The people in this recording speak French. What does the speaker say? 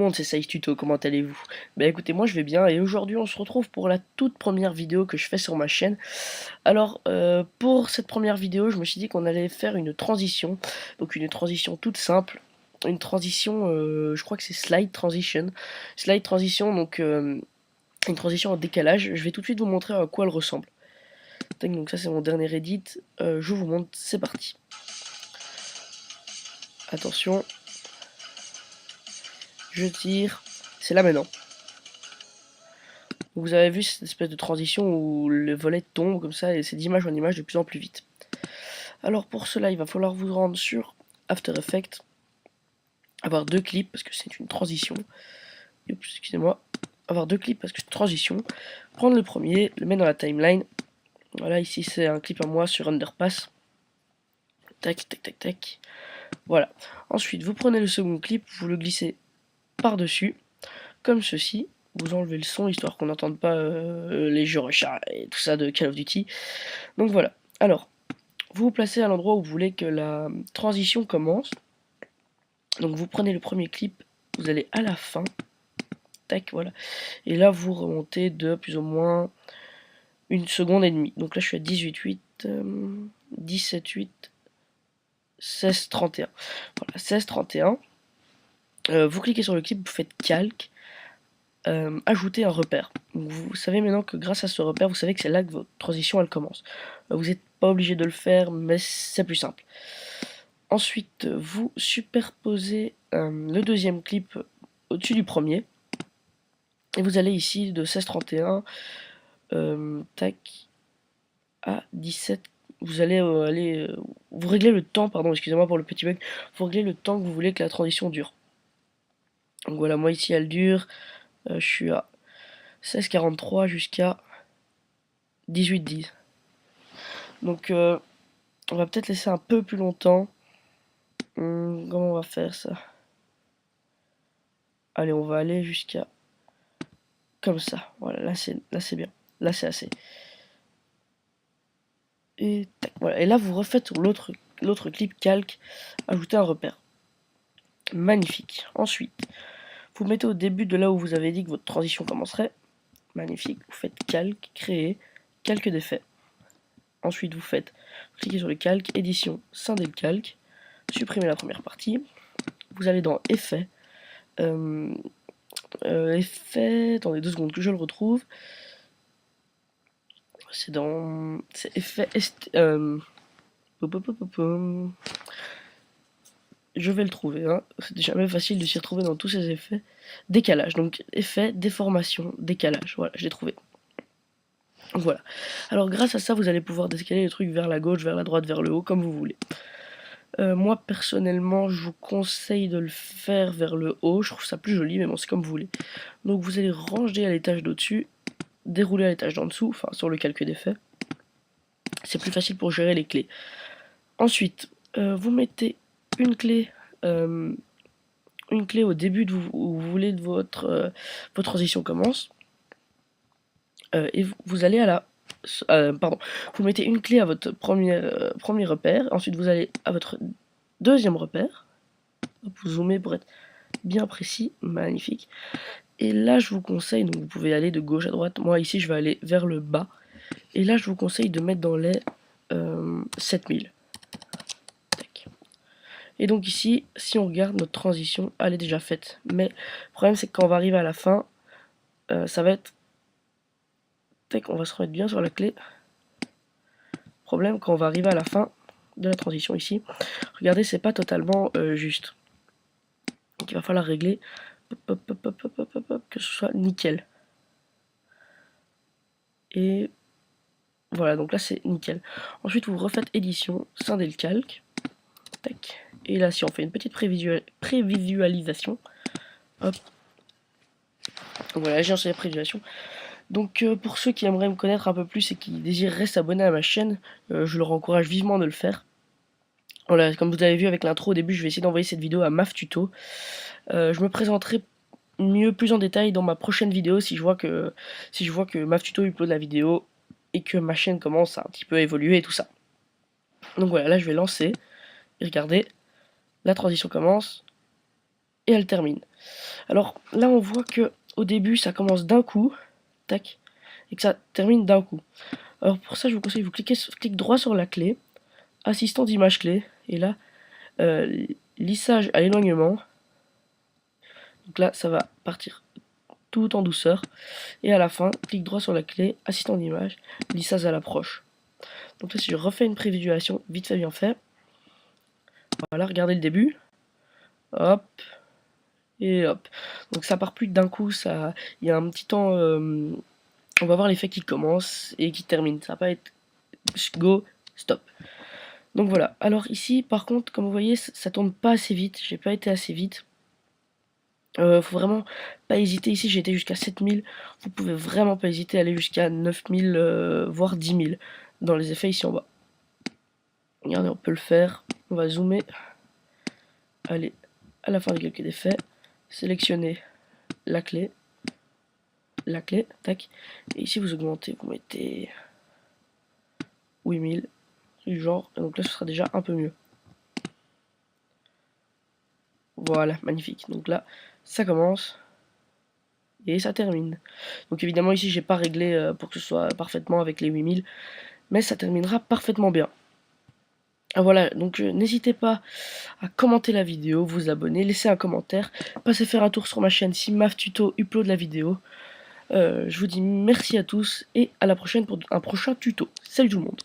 monde, c'est Saïs Tuto, comment allez-vous? Bah écoutez, moi je vais bien et aujourd'hui on se retrouve pour la toute première vidéo que je fais sur ma chaîne. Alors pour cette première vidéo, je me suis dit qu'on allait faire une transition, donc une transition toute simple, une transition, je crois que c'est slide transition. Slide transition, donc une transition en décalage. Je vais tout de suite vous montrer à quoi elle ressemble. Tac, donc ça c'est mon dernier edit, je vous montre, c'est parti. Attention, je tire, c'est là maintenant. Vous avez vu cette espèce de transition où le volet tombe comme ça et c'est d'image en image de plus en plus vite. Alors pour cela, il va falloir vous rendre sur After Effects, avoir deux clips parce que c'est une transition. Excusez-moi, avoir deux clips parce que c'est une transition. Prendre le premier, le mettre dans la timeline. Voilà, ici c'est un clip à moi sur Underpass. Tac, tac, tac, tac. Voilà. Ensuite, vous prenez le second clip, vous le glissez par-dessus, comme ceci. Vous enlevez le son histoire qu'on n'entende pas les jeux rechat et tout ça de Call of Duty. Donc voilà. Alors, vous vous placez à l'endroit où vous voulez que la transition commence. Donc vous prenez le premier clip, vous allez à la fin. Tac, voilà. Et là, vous remontez de plus ou moins 1,5 seconde. Donc là, je suis à 18,8, 17,8, 16,31. Voilà, 16,31. Vous cliquez sur le clip, vous faites calque. Ajouter un repère. Donc vous savez maintenant que grâce à ce repère, vous savez que c'est là que votre transition elle commence. Vous n'êtes pas obligé de le faire, mais c'est plus simple. Ensuite, vous superposez le deuxième clip au-dessus du premier. Et vous allez ici de 16,31 tac à 17. Vous allez vous réglez le temps, pardon, excusez-moi pour le petit bug. Vous réglez le temps que vous voulez que la transition dure. Donc voilà, moi ici elle dure. Je suis à 16,43 jusqu'à 18,10. Donc on va peut-être laisser un peu plus longtemps. Comment on va faire ça? Allez, on va aller jusqu'à comme ça. Voilà, là c'est bien. Là c'est assez. Et tac, voilà. Et là vous refaites sur l'autre clip calque, ajouter un repère. Magnifique. Ensuite, vous mettez au début de là où vous avez dit que votre transition commencerait. Magnifique. Vous faites calque, créer, calque d'effet. Ensuite, vous cliquez sur le calque, édition, scinder le calque, supprimez la première partie. Vous allez dans effet. Effet, attendez 2 secondes que je le retrouve. C'est dans. C'est effet. Je vais le trouver, hein. C'est jamais facile de s'y retrouver dans tous ces effets. Décalage, donc effet, déformation, décalage. Voilà, je l'ai trouvé. Donc voilà. Alors grâce à ça, vous allez pouvoir décaler les trucs vers la gauche, vers la droite, vers le haut, comme vous voulez. Moi personnellement, je vous conseille de le faire vers le haut. Je trouve ça plus joli, mais bon, c'est comme vous voulez. Donc vous allez ranger à l'étage d'au-dessus, dérouler à l'étage d'en dessous, enfin sur le calque d'effet. C'est plus facile pour gérer les clés. Ensuite, vous mettez une clé au début où vous voulez que votre transition commence. Et vous allez à la... pardon, vous mettez une clé à votre premier repère. Ensuite, vous allez à votre deuxième repère. Vous zoomez pour être bien précis. Magnifique. Et là, je vous conseille, donc vous pouvez aller de gauche à droite. Moi, ici, je vais aller vers le bas. Et là, je vous conseille de mettre dans les 7000. Et donc ici, si on regarde notre transition, elle est déjà faite. Mais le problème, c'est que quand on va arriver à la fin, ça va être... Tac, on va se remettre bien sur la clé. Problème, quand on va arriver à la fin de la transition ici, regardez, c'est pas totalement juste. Donc il va falloir régler que ce soit nickel. Et voilà, donc là c'est nickel. Ensuite, vous refaites édition, scinder le calque. Tac. Et là, si on fait une petite prévisualisation, hop. Donc voilà, j'ai lancé la prévisualisation. Donc pour ceux qui aimeraient me connaître un peu plus et qui désireraient s'abonner à ma chaîne, je leur encourage vivement de le faire. Voilà, comme vous avez vu avec l'intro au début, je vais essayer d'envoyer cette vidéo à MAF Tuto. Je me présenterai mieux, plus en détail dans ma prochaine vidéo si je vois que MAF Tuto upload la vidéo et que ma chaîne commence à un petit peu évoluer et tout ça. Donc voilà, là je vais lancer. Et regardez, la transition commence. et elle termine. Alors là on voit que au début ça commence d'un coup, tac, et que ça termine d'un coup. Alors pour ça je vous conseille, vous cliquez droit sur la clé, assistant d'image clé, et là lissage à l'éloignement. Donc là ça va partir tout en douceur, et à la fin clique droit sur la clé, assistant d'image, lissage à l'approche. Donc là si je refais une prévisualisation vite fait bien fait, voilà, regardez le début, hop, et hop. Donc ça part plus d'un coup, ça, il y a un petit temps, on va voir l'effet qui commence et qui termine. Ça va pas être go, stop. Donc voilà. Alors ici, par contre, comme vous voyez, ça tourne pas assez vite. J'ai pas été assez vite. Faut vraiment pas hésiter. Ici, j'ai été jusqu'à 7000. Vous pouvez vraiment pas hésiter à aller jusqu'à 9000, voire 10 000 dans les effets ici en bas. Regardez, on peut le faire. On va zoomer. Allez, à la fin du calcul d'effet, sélectionnez la clé, tac, et ici vous augmentez, vous mettez 8000, du genre, et donc là ce sera déjà un peu mieux. Voilà, magnifique. Donc là, ça commence et ça termine. Donc évidemment ici j'ai pas réglé pour que ce soit parfaitement avec les 8000, mais ça terminera parfaitement bien. Voilà, donc n'hésitez pas à commenter la vidéo, vous abonner, laisser un commentaire, passez faire un tour sur ma chaîne si Maf Tuto upload la vidéo. Je vous dis merci à tous et à la prochaine pour un prochain tuto. Salut tout le monde!